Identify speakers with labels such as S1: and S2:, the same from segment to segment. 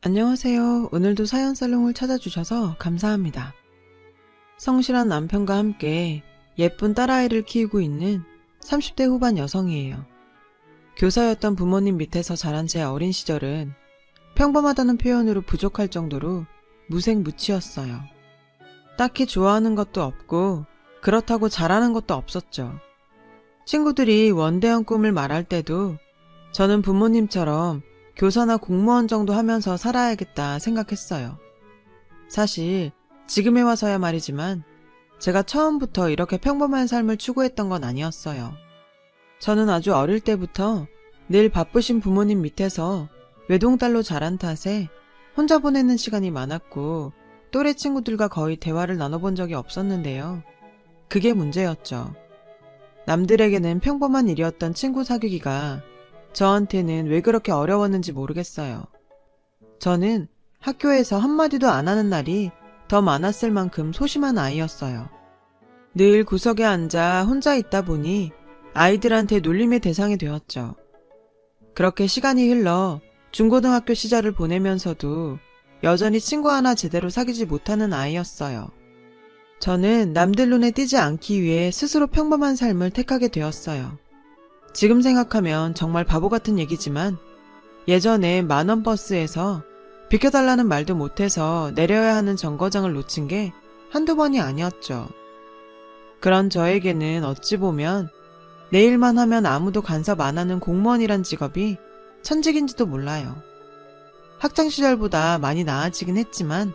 S1: 안녕하세요. 오늘도 사연살롱을 찾아주셔서 감사합니다. 성실한 남편과 함께 예쁜 딸아이를 키우고 있는 30대 후반 여성이에요. 교사였던 부모님 밑에서 자란 제 어린 시절은 평범하다는 표현으로 부족할 정도로 무색무취였어요. 딱히 좋아하는 것도 없고 그렇다고 잘하는 것도 없었죠. 친구들이 원대한 꿈을 말할 때도 저는 부모님처럼 교사나 공무원 정도 하면서 살아야겠다 생각했어요. 사실 지금에 와서야 말이지만 제가 처음부터 이렇게 평범한 삶을 추구했던 건 아니었어요. 저는 아주 어릴 때부터 늘 바쁘신 부모님 밑에서 외동딸로 자란 탓에 혼자 보내는 시간이 많았고 또래 친구들과 거의 대화를 나눠본 적이 없었는데요. 그게 문제였죠. 남들에게는 평범한 일이었던 친구 사귀기가 저한테는 왜 그렇게 어려웠는지 모르겠어요. 저는 학교에서 한마디도 안 하는 날이 더 많았을 만큼 소심한 아이였어요. 늘 구석에 앉아 혼자 있다 보니 아이들한테 놀림의 대상이 되었죠. 그렇게 시간이 흘러 중고등학교 시절을 보내면서도 여전히 친구 하나 제대로 사귀지 못하는 아이였어요. 저는 남들 눈에 띄지 않기 위해 스스로 평범한 삶을 택하게 되었어요. 지금 생각하면 정말 바보 같은 얘기지만 예전에 만원 버스에서 비켜달라는 말도 못해서 내려야 하는 정거장을 놓친 게 한두 번이 아니었죠. 그런 저에게는 어찌 보면 내 일만 하면 아무도 간섭 안 하는 공무원이란 직업이 천직인지도 몰라요. 학창시절보다 많이 나아지긴 했지만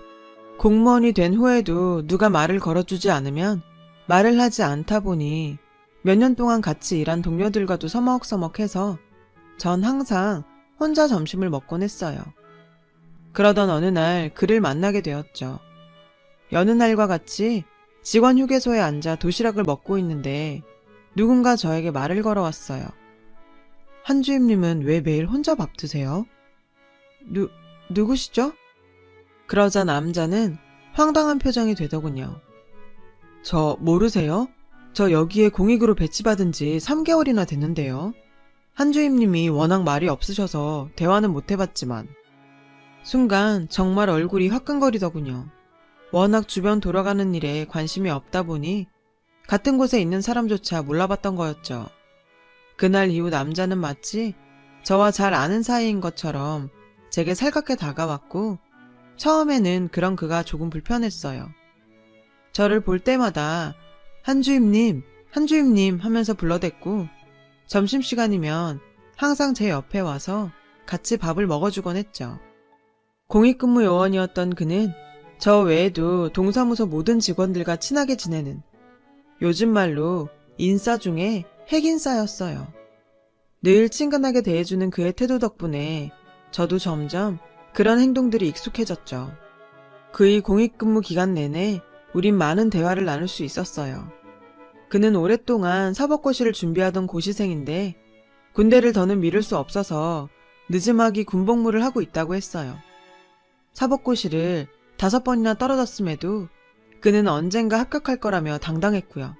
S1: 공무원이 된 후에도 누가 말을 걸어주지 않으면 말을 하지 않다 보니 몇 년 동안 같이 일한 동료들과도 서먹서먹해서 전 항상 혼자 점심을 먹곤 했어요. 그러던 어느 날 그를 만나게 되었죠. 여느 날과 같이 직원 휴게소에 앉아 도시락을 먹고 있는데 누군가 저에게 말을 걸어왔어요. 한주임님은 왜 매일 혼자 밥 드세요? 누구시죠? 그러자 남자는 황당한 표정이 되더군요. 저 모르세요? 저 여기에 공익으로 배치받은 지 3개월이나 됐는데요. 한주임님이 워낙 말이 없으셔서 대화는 못 해봤지만 순간 정말 얼굴이 화끈거리더군요. 워낙 주변 돌아가는 일에 관심이 없다 보니 같은 곳에 있는 사람조차 몰라봤던 거였죠. 그날 이후 남자는 마치 저와 잘 아는 사이인 것처럼 제게 살갑게 다가왔고 처음에는 그런 그가 조금 불편했어요. 저를 볼 때마다 한주임님 하면서 불러댔고 점심시간이면 항상 제 옆에 와서 같이 밥을 먹어주곤 했죠. 공익근무 요원이었던 그는 저 외에도 동사무소 모든 직원들과 친하게 지내는 요즘 말로 인싸 중에 핵인싸였어요. 늘 친근하게 대해주는 그의 태도 덕분에 저도 점점 그런 행동들이 익숙해졌죠. 그의 공익근무 기간 내내 우린 많은 대화를 나눌 수 있었어요. 그는 오랫동안 사법고시를 준비하던 고시생인데 군대를 더는 미룰 수 없어서 늦음하기 군복무를 하고 있다고 했어요. 사법고시를 5번이나 떨어졌음에도 그는 언젠가 합격할 거라며 당당했고요.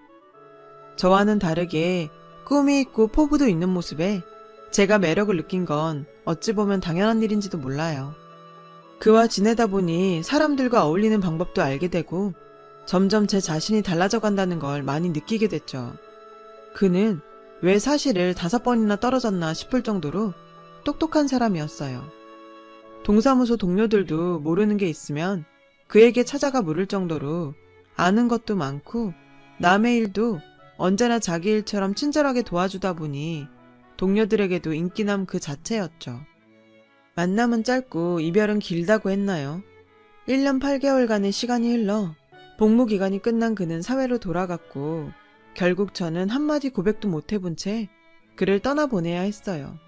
S1: 저와는 다르게 꿈이 있고 포부도 있는 모습에 제가 매력을 느낀 건 어찌 보면 당연한 일인지도 몰라요. 그와 지내다 보니 사람들과 어울리는 방법도 알게 되고 점점 제 자신이 달라져 간다는 걸 많이 느끼게 됐죠. 그는 왜 사실을 5번이나 떨어졌나 싶을 정도로 똑똑한 사람이었어요. 동사무소 동료들도 모르는 게 있으면 그에게 찾아가 물을 정도로 아는 것도 많고 남의 일도 언제나 자기 일처럼 친절하게 도와주다 보니 동료들에게도 인기남 그 자체였죠. 만남은 짧고 이별은 길다고 했나요? 1년 8개월간의 시간이 흘러 복무기간이 끝난 그는 사회로 돌아갔고 결국 저는 한마디 고백도 못 해본 채 그를 떠나보내야 했어요.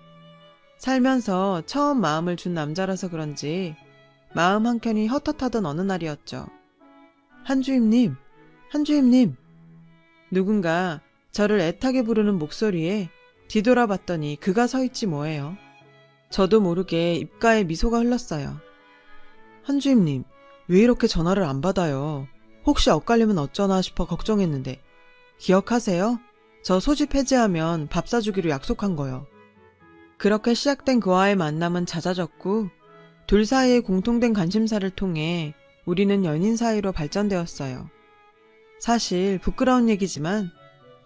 S1: 살면서 처음 마음을 준 남자라서 그런지 마음 한켠이 헛헛하던 어느 날이었죠. 한주임님. 누군가 저를 애타게 부르는 목소리에 뒤돌아봤더니 그가 서 있지 뭐예요. 저도 모르게 입가에 미소가 흘렀어요. 한주임님, 왜 이렇게 전화를 안 받아요? 혹시 엇갈리면 어쩌나 싶어 걱정했는데. 기억하세요? 저 소집 해지하면 밥 사주기로 약속한 거요. 그렇게 시작된 그와의 만남은 잦아졌고 둘 사이의 공통된 관심사를 통해 우리는 연인 사이로 발전되었어요. 사실 부끄러운 얘기지만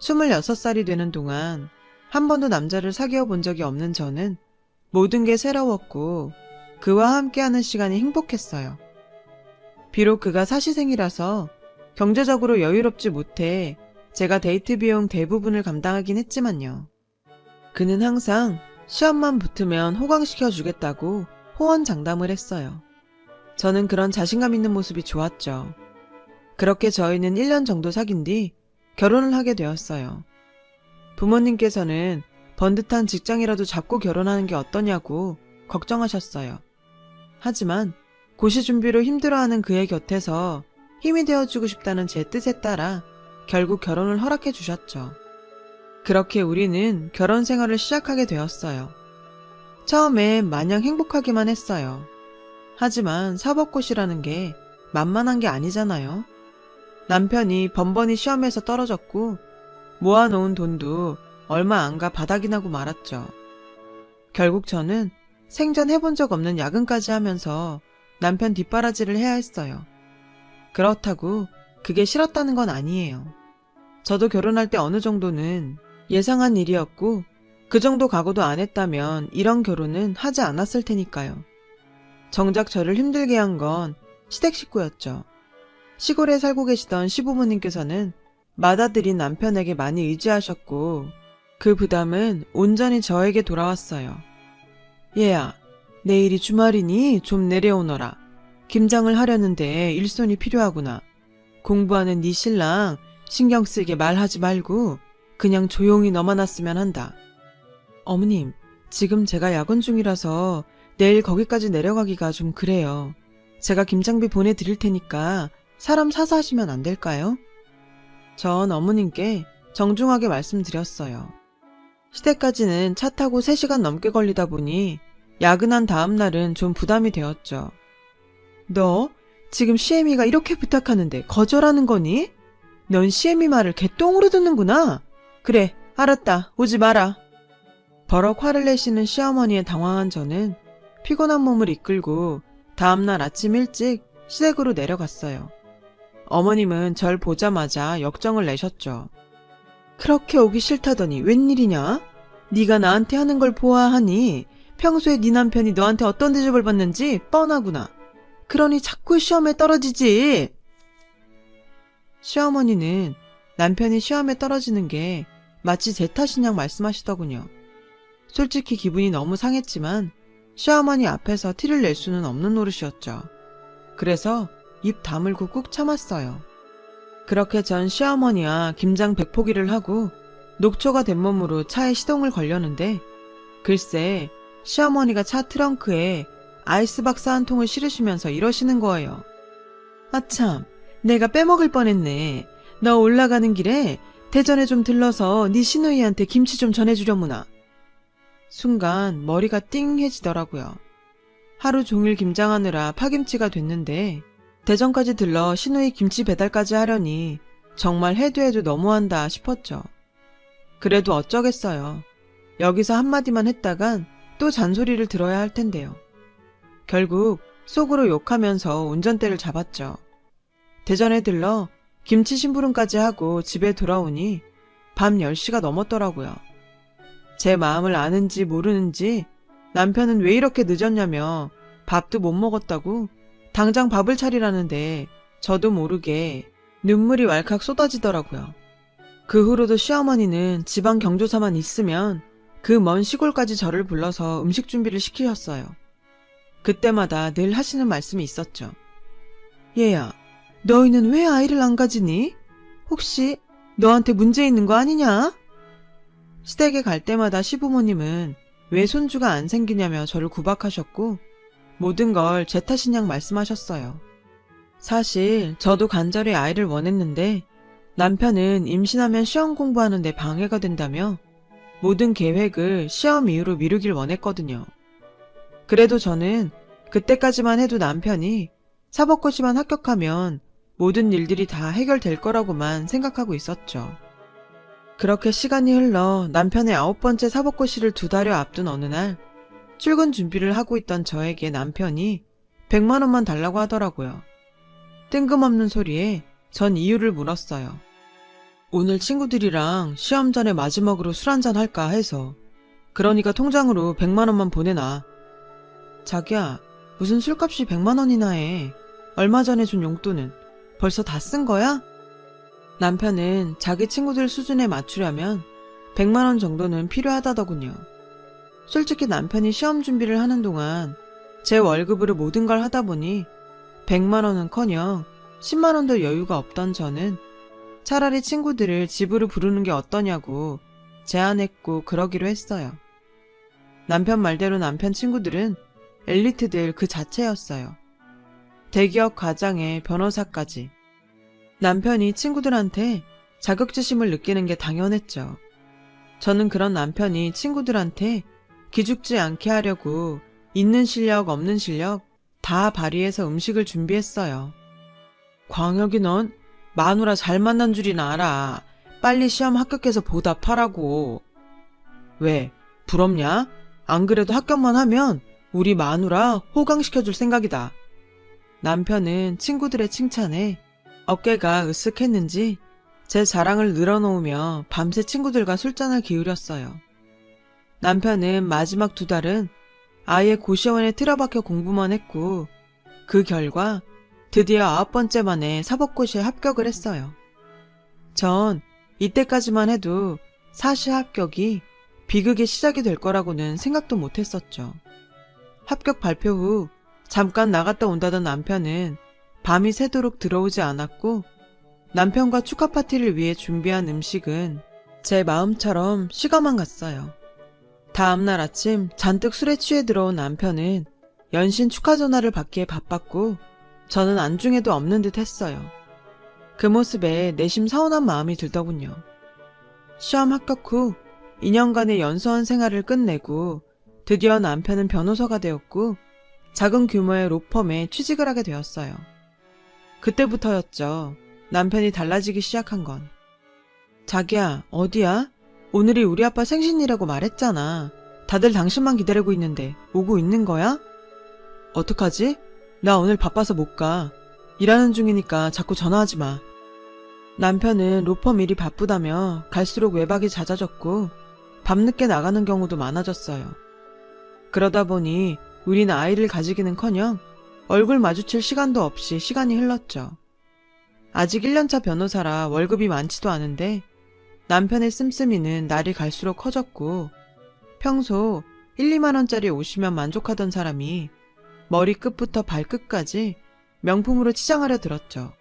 S1: 26살이 되는 동안 한 번도 남자를 사귀어 본 적이 없는 저는 모든 게 새로웠고 그와 함께하는 시간이 행복했어요. 비록 그가 사시생이라서 경제적으로 여유롭지 못해 제가 데이트 비용 대부분을 감당하긴 했지만요. 그는 항상 시험만 붙으면 호강시켜 주겠다고 호언장담을 했어요. 저는 그런 자신감 있는 모습이 좋았죠. 그렇게 저희는 1년 정도 사귄 뒤 결혼을 하게 되었어요. 부모님께서는 번듯한 직장이라도 잡고 결혼하는 게 어떠냐고 걱정하셨어요. 하지만 고시 준비로 힘들어하는 그의 곁에서 힘이 되어주고 싶다는 제 뜻에 따라 결국 결혼을 허락해 주셨죠. 그렇게 우리는 결혼 생활을 시작하게 되었어요. 처음에 마냥 행복하기만 했어요. 하지만 사법고시라는 게 만만한 게 아니잖아요. 남편이 번번이 시험에서 떨어졌고 모아놓은 돈도 얼마 안 가 바닥이 나고 말았죠. 결국 저는 생전 해본 적 없는 야근까지 하면서 남편 뒷바라지를 해야 했어요. 그렇다고 그게 싫었다는 건 아니에요. 저도 결혼할 때 어느 정도는 예상한 일이었고 그 정도 각오도 안 했다면 이런 결혼은 하지 않았을 테니까요. 정작 저를 힘들게 한 건 시댁 식구였죠. 시골에 살고 계시던 시부모님께서는 맏아들인 남편에게 많이 의지하셨고 그 부담은 온전히 저에게 돌아왔어요. 얘야, 내일이 주말이니 좀 내려오너라. 김장을 하려는데 일손이 필요하구나. 공부하는 네 신랑 신경 쓰게 말하지 말고 그냥 조용히 너만 왔으면 한다. 어머님, 지금 제가 야근 중이라서 내일 거기까지 내려가기가 좀 그래요. 제가 김장비 보내드릴 테니까 사람 사서 하시면 안 될까요? 전 어머님께 정중하게 말씀드렸어요. 시댁까지는 차 타고 3시간 넘게 걸리다 보니 야근한 다음 날은 좀 부담이 되었죠. 너 지금 시애미가 이렇게 부탁하는데 거절하는 거니? 넌 시애미 말을 개똥으로 듣는구나. 그래, 알았다. 오지 마라. 버럭 화를 내시는 시어머니에 당황한 저는 피곤한 몸을 이끌고 다음날 아침 일찍 시댁으로 내려갔어요. 어머님은 절 보자마자 역정을 내셨죠. 그렇게 오기 싫다더니 웬일이냐? 네가 나한테 하는 걸 보아하니 평소에 네 남편이 너한테 어떤 대접을 받는지 뻔하구나. 그러니 자꾸 시험에 떨어지지. 시어머니는 남편이 시험에 떨어지는 게 마치 제 탓이냐 말씀하시더군요. 솔직히 기분이 너무 상했지만 시어머니 앞에서 티를 낼 수는 없는 노릇이었죠. 그래서 입 다물고 꾹 참았어요. 그렇게 전 시어머니와 김장 100포기를 하고 녹초가 된 몸으로 차에 시동을 걸려는데 글쎄 시어머니가 차 트렁크에 아이스박스 한 통을 실으시면서 이러시는 거예요. 아참, 내가 빼먹을 뻔했네. 너 올라가는 길에 대전에 좀 들러서 네 시누이한테 김치 좀 전해주려무나. 순간 머리가 띵해지더라고요. 하루 종일 김장하느라 파김치가 됐는데 대전까지 들러 시누이 김치 배달까지 하려니 정말 해도 해도 너무한다 싶었죠. 그래도 어쩌겠어요. 여기서 한마디만 했다간 또 잔소리를 들어야 할 텐데요. 결국 속으로 욕하면서 운전대를 잡았죠. 대전에 들러 김치 심부름까지 하고 집에 돌아오니 밤 10시가 넘었더라고요. 제 마음을 아는지 모르는지 남편은 왜 이렇게 늦었냐며 밥도 못 먹었다고 당장 밥을 차리라는데 저도 모르게 눈물이 왈칵 쏟아지더라고요. 그 후로도 시어머니는 지방 경조사만 있으면 그 먼 시골까지 저를 불러서 음식 준비를 시키셨어요. 그때마다 늘 하시는 말씀이 있었죠. 얘야, 너희는 왜 아이를 안 가지니? 혹시 너한테 문제 있는 거 아니냐? 시댁에 갈 때마다 시부모님은 왜 손주가 안 생기냐며 저를 구박하셨고 모든 걸 제 탓이냐 말씀하셨어요. 사실 저도 간절히 아이를 원했는데 남편은 임신하면 시험 공부하는 데 방해가 된다며 모든 계획을 시험 이후로 미루길 원했거든요. 그래도 저는 그때까지만 해도 남편이 사법고시만 합격하면 모든 일들이 다 해결될 거라고만 생각하고 있었죠. 그렇게 시간이 흘러 남편의 9번째 사법고시를 2달여 앞둔 어느 날 출근 준비를 하고 있던 저에게 남편이 100만 원만 달라고 하더라고요. 뜬금없는 소리에 전 이유를 물었어요. 오늘 친구들이랑 시험 전에 마지막으로 술 한잔 할까 해서. 그러니까 통장으로 100만 원만 보내놔. 자기야, 무슨 술값이 100만 원이나 해. 얼마 전에 준 용돈은 벌써 다 쓴 거야? 남편은 자기 친구들 수준에 맞추려면 100만 원 정도는 필요하다더군요. 솔직히 남편이 시험 준비를 하는 동안 제 월급으로 모든 걸 하다 보니 100만 원은커녕 10만 원도 여유가 없던 저는 차라리 친구들을 집으로 부르는 게 어떠냐고 제안했고 그러기로 했어요. 남편 말대로 남편 친구들은 엘리트들 그 자체였어요. 대기업 과장에 변호사까지. 남편이 친구들한테 자격지심을 느끼는 게 당연했죠. 저는 그런 남편이 친구들한테 기죽지 않게 하려고 있는 실력 없는 실력 다 발휘해서 음식을 준비했어요. 광혁이 넌 마누라 잘 만난 줄이나 알아. 빨리 시험 합격해서 보답하라고. 왜? 부럽냐? 안 그래도 합격만 하면 우리 마누라 호강시켜줄 생각이다. 남편은 친구들의 칭찬에 어깨가 으쓱했는지 제 자랑을 늘어놓으며 밤새 친구들과 술잔을 기울였어요. 남편은 마지막 2달은 아예 고시원에 틀어박혀 공부만 했고 그 결과 드디어 9번째 만에 사법고시에 합격을 했어요. 전 이때까지만 해도 사시 합격이 비극의 시작이 될 거라고는 생각도 못했었죠. 합격 발표 후 잠깐 나갔다 온다던 남편은 밤이 새도록 들어오지 않았고 남편과 축하 파티를 위해 준비한 음식은 제 마음처럼 식어만 갔어요. 다음날 아침 잔뜩 술에 취해 들어온 남편은 연신 축하 전화를 받기에 바빴고 저는 안중에도 없는 듯 했어요. 그 모습에 내심 서운한 마음이 들더군요. 시험 합격 후 2년간의 연수원 생활을 끝내고 드디어 남편은 변호사가 되었고 작은 규모의 로펌에 취직을 하게 되었어요. 그때부터였죠. 남편이 달라지기 시작한 건. 자기야, 어디야? 오늘이 우리 아빠 생신이라고 말했잖아. 다들 당신만 기다리고 있는데 오고 있는 거야? 어떡하지? 나 오늘 바빠서 못 가. 일하는 중이니까 자꾸 전화하지 마. 남편은 로펌 일이 바쁘다며 갈수록 외박이 잦아졌고 밤늦게 나가는 경우도 많아졌어요. 그러다 보니 우리는 아이를 가지기는커녕 얼굴 마주칠 시간도 없이 시간이 흘렀죠. 아직 1년차 변호사라 월급이 많지도 않은데 남편의 씀씀이는 날이 갈수록 커졌고 평소 1, 2만 원짜리 옷이면 만족하던 사람이 머리끝부터 발끝까지 명품으로 치장하려 들었죠.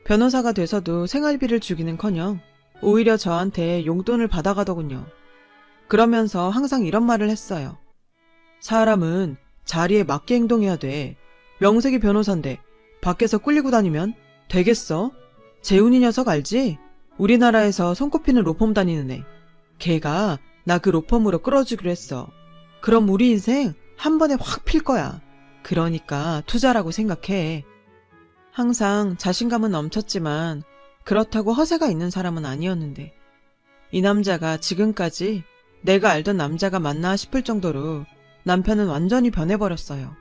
S1: 변호사가 돼서도 생활비를 주기는커녕 오히려 저한테 용돈을 받아가더군요. 그러면서 항상 이런 말을 했어요. 사람은 자리에 맞게 행동해야 돼. 명색이 변호사인데 밖에서 꿀리고 다니면 되겠어? 재훈이 녀석 알지? 우리나라에서 손꼽히는 로펌 다니는 애. 걔가 나 그 로펌으로 끌어주기로 했어. 그럼 우리 인생 한 번에 확 필 거야. 그러니까 투자라고 생각해. 항상 자신감은 넘쳤지만 그렇다고 허세가 있는 사람은 아니었는데 이 남자가 지금까지 내가 알던 남자가 맞나 싶을 정도로 남편은 완전히 변해버렸어요.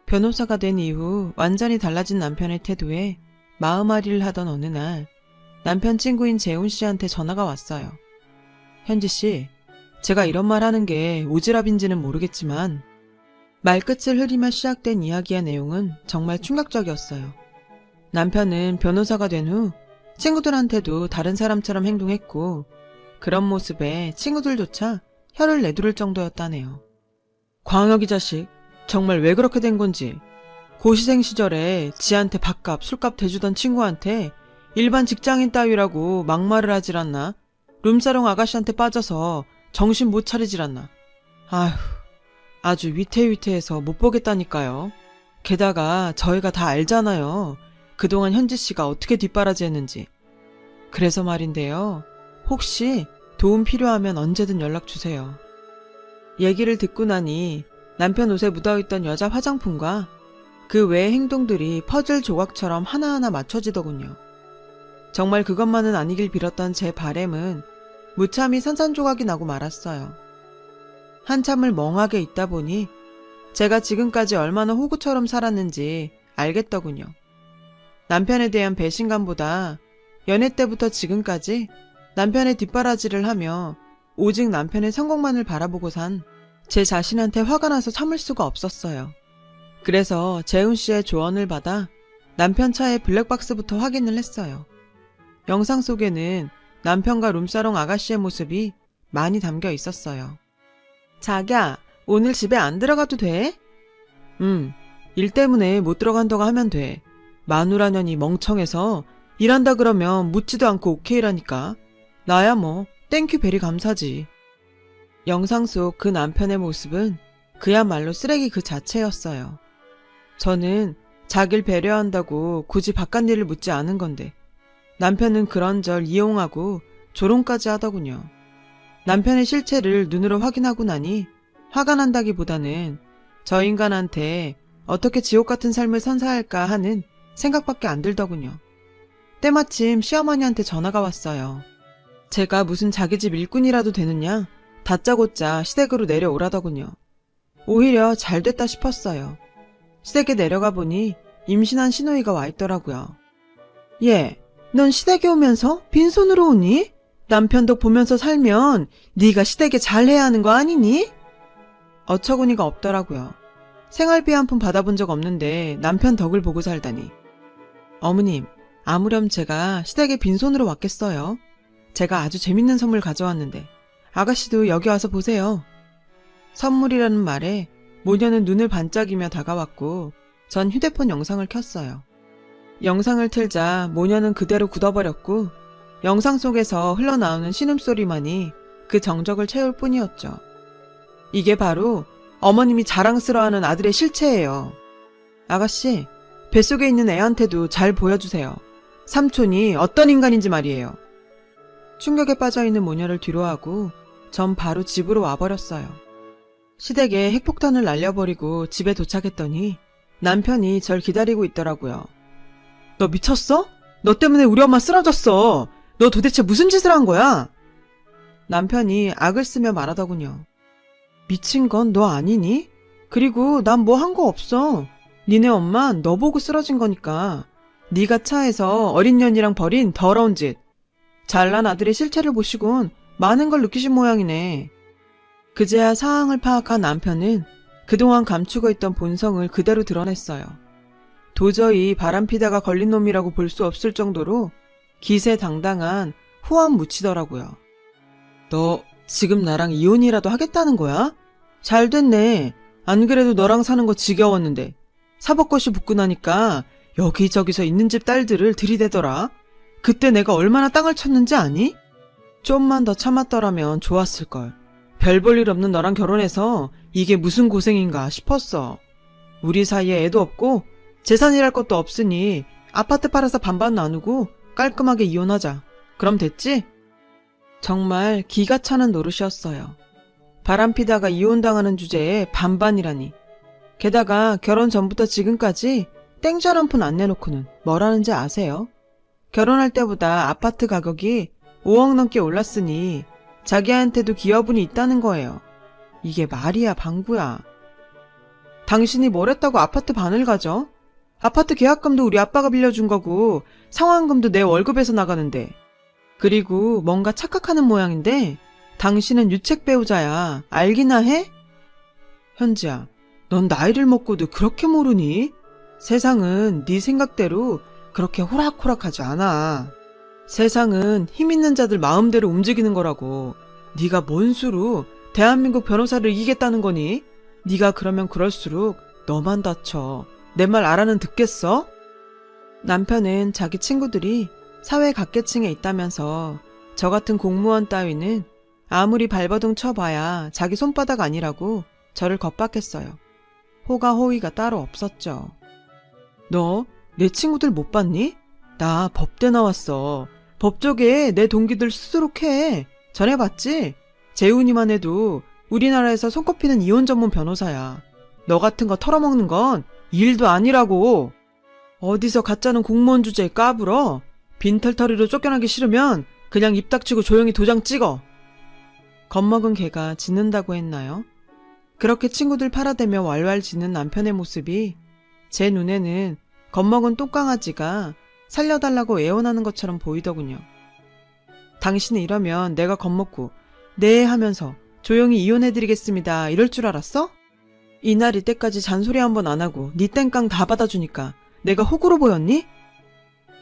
S1: 변호사가 된 이후 완전히 달라진 남편의 태도에 마음앓이를 하던 어느 날 남편 친구인 재훈 씨한테 전화가 왔어요. 현지 씨, 제가 이런 말 하는 게 오지랖인지는 모르겠지만 말끝을 흐리며 시작된 이야기의 내용은 정말 충격적이었어요. 남편은 변호사가 된 후 친구들한테도 다른 사람처럼 행동했고 그런 모습에 친구들조차 혀를 내두를 정도였다네요. 광혁이 자식, 정말 왜 그렇게 된 건지. 고시생 시절에 지한테 밥값, 술값 대주던 친구한테 일반 직장인 따위라고 막말을 하질 않나? 룸사롱 아가씨한테 빠져서 정신 못 차리질 않나? 아휴, 아주 위태위태해서 못 보겠다니까요. 게다가 저희가 다 알잖아요. 그동안 현지 씨가 어떻게 뒷바라지 했는지. 그래서 말인데요. 혹시 도움 필요하면 언제든 연락 주세요. 얘기를 듣고 나니 남편 옷에 묻어있던 여자 화장품과 그 외의 행동들이 퍼즐 조각처럼 하나하나 맞춰지더군요. 정말 그것만은 아니길 빌었던 제 바램은 무참히 산산조각이 나고 말았어요. 한참을 멍하게 있다 보니 제가 지금까지 얼마나 호구처럼 살았는지 알겠더군요. 남편에 대한 배신감보다 연애 때부터 지금까지 남편의 뒷바라지를 하며 오직 남편의 성공만을 바라보고 산 제 자신한테 화가 나서 참을 수가 없었어요. 그래서 재훈 씨의 조언을 받아 남편 차의 블랙박스부터 확인을 했어요. 영상 속에는 남편과 룸사롱 아가씨의 모습이 많이 담겨 있었어요. 자기야, 오늘 집에 안 들어가도 돼? 일 때문에 못 들어간다고 하면 돼. 마누라년이 멍청해서 일한다 그러면 묻지도 않고 오케이라니까. 나야 뭐 땡큐 베리 감사지. 영상 속 그 남편의 모습은 그야말로 쓰레기 그 자체였어요. 저는 자길 배려한다고 굳이 바깥 일을 묻지 않은 건데 남편은 그런절 이용하고 조롱까지 하더군요. 남편의 실체를 눈으로 확인하고 나니 화가 난다기보다는 저 인간한테 어떻게 지옥 같은 삶을 선사할까 하는 생각밖에 안 들더군요. 때마침 시어머니한테 전화가 왔어요. 제가 무슨 자기 집 일꾼이라도 되느냐 다짜고짜 시댁으로 내려오라더군요. 오히려 잘 됐다 싶었어요. 시댁에 내려가 보니 임신한 시누이가 와 있더라고요. 얘, 넌 시댁에 오면서 빈손으로 오니? 남편 덕 보면서 살면 네가 시댁에 잘해야 하는 거 아니니? 어처구니가 없더라고요. 생활비 한 푼 받아본 적 없는데 남편 덕을 보고 살다니. 어머님, 아무렴 제가 시댁에 빈손으로 왔겠어요. 제가 아주 재밌는 선물 가져왔는데 아가씨도 여기 와서 보세요. 선물이라는 말에 모녀는 눈을 반짝이며 다가왔고 전 휴대폰 영상을 켰어요. 영상을 틀자 모녀는 그대로 굳어버렸고 영상 속에서 흘러나오는 신음소리만이 그 정적을 채울 뿐이었죠. 이게 바로 어머님이 자랑스러워하는 아들의 실체예요. 아가씨, 뱃속에 있는 애한테도 잘 보여주세요. 삼촌이 어떤 인간인지 말이에요. 충격에 빠져있는 모녀를 뒤로하고 전 바로 집으로 와버렸어요. 시댁에 핵폭탄을 날려버리고 집에 도착했더니 남편이 절 기다리고 있더라고요. 너 미쳤어? 너 때문에 우리 엄마 쓰러졌어. 너 도대체 무슨 짓을 한 거야? 남편이 악을 쓰며 말하더군요. 미친 건 너 아니니? 그리고 난 뭐 한 거 없어. 니네 엄마 너 보고 쓰러진 거니까. 네가 차에서 어린 년이랑 벌인 더러운 짓. 잘난 아들의 실체를 보시곤 많은 걸 느끼신 모양이네. 그제야 상황을 파악한 남편은 그동안 감추고 있던 본성을 그대로 드러냈어요. 도저히 바람피다가 걸린 놈이라고 볼 수 없을 정도로 기세당당한 후한 묻히더라고요. 너 지금 나랑 이혼이라도 하겠다는 거야? 잘 됐네. 안 그래도 너랑 사는 거 지겨웠는데 사법고시 붙고 나니까 여기저기서 있는 집 딸들을 들이대더라. 그때 내가 얼마나 땅을 쳤는지 아니? 좀만 더 참았더라면 좋았을걸. 별 볼 일 없는 너랑 결혼해서 이게 무슨 고생인가 싶었어. 우리 사이에 애도 없고 재산이랄 것도 없으니 아파트 팔아서 반반 나누고 깔끔하게 이혼하자. 그럼 됐지? 정말 기가 차는 노릇이었어요. 바람피다가 이혼당하는 주제에 반반이라니. 게다가 결혼 전부터 지금까지 땡전 한 푼 안 내놓고는 뭘 하는지 아세요? 결혼할 때보다 아파트 가격이 5억 넘게 올랐으니 자기한테도 기여분이 있다는 거예요. 이게 말이야 방구야. 당신이 뭘 했다고 아파트 반을 가져? 아파트 계약금도 우리 아빠가 빌려준 거고 상환금도 내 월급에서 나가는데. 그리고 뭔가 착각하는 모양인데 당신은 유책 배우자야. 알기나 해? 현지야, 넌 나이를 먹고도 그렇게 모르니? 세상은 네 생각대로 그렇게 호락호락하지 않아. 세상은 힘 있는 자들 마음대로 움직이는 거라고. 네가 뭔 수로 대한민국 변호사를 이기겠다는 거니? 네가 그러면 그럴수록 너만 다쳐. 내 말 알아는 듣겠어? 남편은 자기 친구들이 사회 각계층에 있다면서 저 같은 공무원 따위는 아무리 발버둥 쳐봐야 자기 손바닥 아니라고 저를 겁박했어요. 호가호위가 따로 없었죠. 너 내 친구들 못 봤니? 나 법대 나왔어. 법조계에 내 동기들 수두룩해. 전해봤지? 재훈이만 해도 우리나라에서 손꼽히는 이혼 전문 변호사야. 너 같은 거 털어먹는 건 일도 아니라고. 어디서 가짜는 공무원 주제에 까불어? 빈털터리로 쫓겨나기 싫으면 그냥 입 닥치고 조용히 도장 찍어. 겁먹은 개가 짖는다고 했나요? 그렇게 친구들 팔아대며 왈왈 짖는 남편의 모습이 제 눈에는 겁먹은 똥강아지가 살려달라고 애원하는 것처럼 보이더군요. 당신은 이러면 내가 겁먹고 네 하면서 조용히 이혼해드리겠습니다 이럴 줄 알았어? 이날 이때까지 잔소리 한 번 안 하고 네 땡깡 다 받아주니까 내가 호구로 보였니?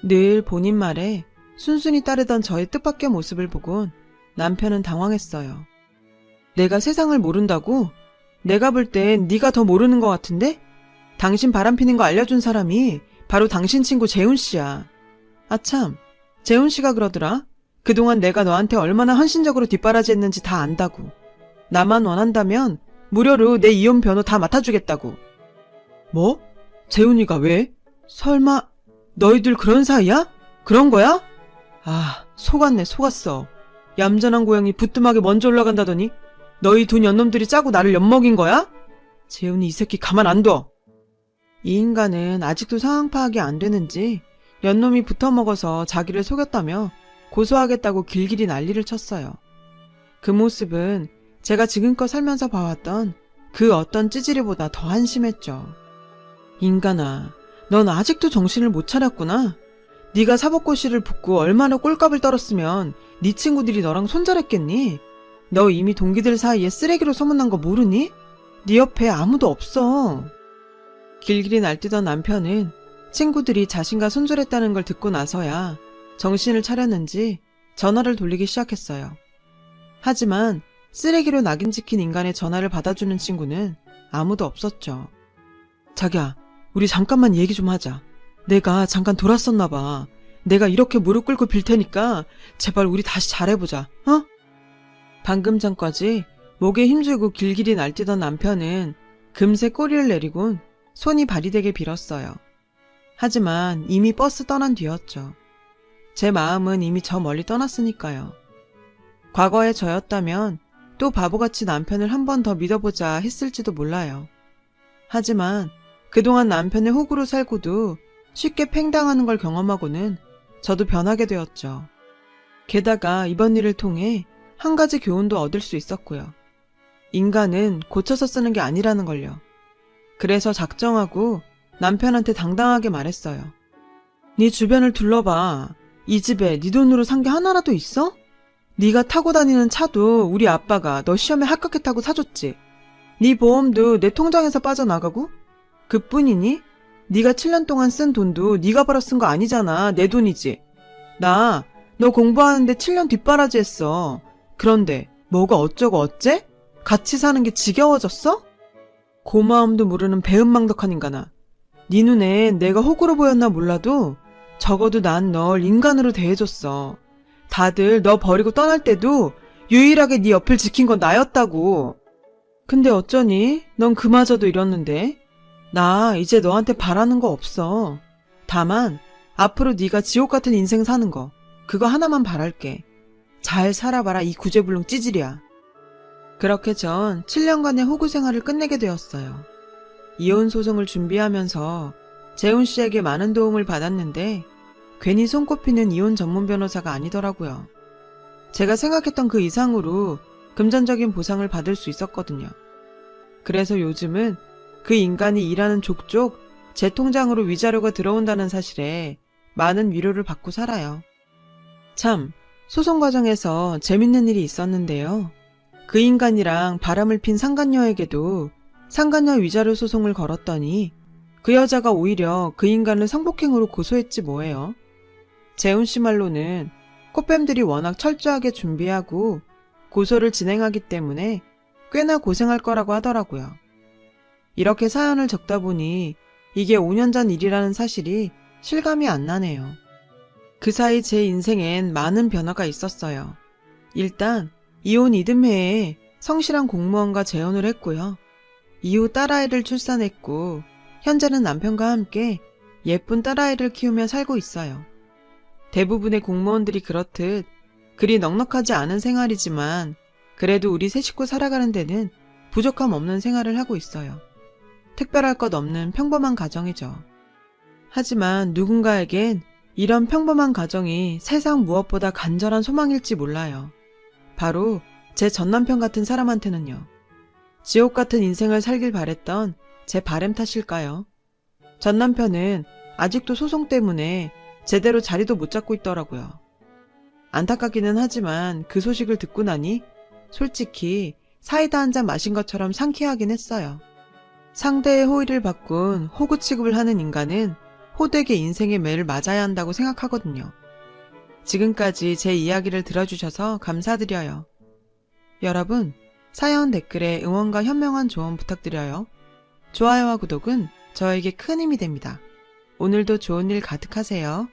S1: 늘 본인 말에 순순히 따르던 저의 뜻밖의 모습을 보곤 남편은 당황했어요. 내가 세상을 모른다고? 내가 볼 땐 네가 더 모르는 것 같은데? 당신 바람피는 거 알려준 사람이 바로 당신 친구 재훈 씨야. 아참, 재훈 씨가 그러더라. 그동안 내가 너한테 얼마나 헌신적으로 뒷바라지 했는지 다 안다고. 나만 원한다면 무료로 내 이혼 변호 다 맡아주겠다고. 뭐? 재훈이가 왜? 설마 너희들 그런 사이야? 그런 거야? 아, 속았네 속았어. 얌전한 고양이 부뚜막에 먼저 올라간다더니 너희 두 년놈들이 짜고 나를 엿먹인 거야? 재훈이 이 새끼 가만 안 둬. 이 인간은 아직도 상황 파악이 안 되는지 연놈이 붙어먹어서 자기를 속였다며 고소하겠다고 길길이 난리를 쳤어요. 그 모습은 제가 지금껏 살면서 봐왔던 그 어떤 찌질이보다 더 한심했죠. 인간아, 넌 아직도 정신을 못 차렸구나. 네가 사법고시를 붙고 얼마나 꼴값을 떨었으면 네 친구들이 너랑 손절했겠니? 너 이미 동기들 사이에 쓰레기로 소문난 거 모르니? 네 옆에 아무도 없어. 길길이 날뛰던 남편은 친구들이 자신과 손절했다는 걸 듣고 나서야 정신을 차렸는지 전화를 돌리기 시작했어요. 하지만 쓰레기로 낙인 찍힌 인간의 전화를 받아주는 친구는 아무도 없었죠. 자기야, 우리 잠깐만 얘기 좀 하자. 내가 잠깐 돌았었나 봐. 내가 이렇게 무릎 꿇고 빌 테니까 제발 우리 다시 잘해보자, 어? 방금 전까지 목에 힘주고 길길이 날뛰던 남편은 금세 꼬리를 내리곤 손이 발이 되게 빌었어요. 하지만 이미 버스 떠난 뒤였죠. 제 마음은 이미 저 멀리 떠났으니까요. 과거의 저였다면 또 바보같이 남편을 한 번 더 믿어보자 했을지도 몰라요. 하지만 그동안 남편의 호구로 살고도 쉽게 팽당하는 걸 경험하고는 저도 변하게 되었죠. 게다가 이번 일을 통해 한 가지 교훈도 얻을 수 있었고요. 인간은 고쳐서 쓰는 게 아니라는 걸요. 그래서 작정하고 남편한테 당당하게 말했어요. 네 주변을 둘러봐. 이 집에 네 돈으로 산 게 하나라도 있어? 네가 타고 다니는 차도 우리 아빠가 너 시험에 합격했다고 사줬지. 네 보험도 내 통장에서 빠져나가고? 그뿐이니? 네가 7년 동안 쓴 돈도 네가 벌어 쓴 거 아니잖아. 내 돈이지. 나 너 공부하는데 7년 뒷바라지 했어. 그런데 뭐가 어쩌고 어째? 같이 사는 게 지겨워졌어? 고마움도 모르는 배은망덕한 인간아. 네 눈에 내가 호구로 보였나 몰라도 적어도 난 널 인간으로 대해줬어. 다들 너 버리고 떠날 때도 유일하게 네 옆을 지킨 건 나였다고. 근데 어쩌니? 넌 그마저도 이랬는데. 나 이제 너한테 바라는 거 없어. 다만 앞으로 네가 지옥 같은 인생 사는 거 그거 하나만 바랄게. 잘 살아봐라 이 구제불능 찌질이야. 그렇게 전 7년간의 호구 생활을 끝내게 되었어요. 이혼 소송을 준비하면서 재훈 씨에게 많은 도움을 받았는데 괜히 손꼽히는 이혼 전문 변호사가 아니더라고요. 제가 생각했던 그 이상으로 금전적인 보상을 받을 수 있었거든요. 그래서 요즘은 그 인간이 일하는 족족 제 통장으로 위자료가 들어온다는 사실에 많은 위로를 받고 살아요. 참, 소송 과정에서 재밌는 일이 있었는데요. 그 인간이랑 바람을 핀 상간녀에게도 상간녀 위자료 소송을 걸었더니 그 여자가 오히려 그 인간을 성폭행으로 고소했지 뭐예요. 재훈 씨 말로는 꽃뱀들이 워낙 철저하게 준비하고 고소를 진행하기 때문에 꽤나 고생할 거라고 하더라고요. 이렇게 사연을 적다 보니 이게 5년 전 일이라는 사실이 실감이 안 나네요. 그 사이 제 인생엔 많은 변화가 있었어요. 일단 이혼 이듬해에 성실한 공무원과 재혼을 했고요. 이후 딸아이를 출산했고 현재는 남편과 함께 예쁜 딸아이를 키우며 살고 있어요. 대부분의 공무원들이 그렇듯 그리 넉넉하지 않은 생활이지만 그래도 우리 세 식구 살아가는 데는 부족함 없는 생활을 하고 있어요. 특별할 것 없는 평범한 가정이죠. 하지만 누군가에겐 이런 평범한 가정이 세상 무엇보다 간절한 소망일지 몰라요. 바로 제 전남편 같은 사람한테는요. 지옥 같은 인생을 살길 바랬던 제 바램 탓일까요? 전 남편은 아직도 소송 때문에 제대로 자리도 못 잡고 있더라고요. 안타깝기는 하지만 그 소식을 듣고 나니 솔직히 사이다 한 잔 마신 것처럼 상쾌하긴 했어요. 상대의 호의를 바꾼 호구 취급을 하는 인간은 호되게 인생의 매를 맞아야 한다고 생각하거든요. 지금까지 제 이야기를 들어주셔서 감사드려요. 여러분, 사연 댓글에 응원과 현명한 조언 부탁드려요. 좋아요와 구독은 저에게 큰 힘이 됩니다. 오늘도 좋은 일 가득하세요.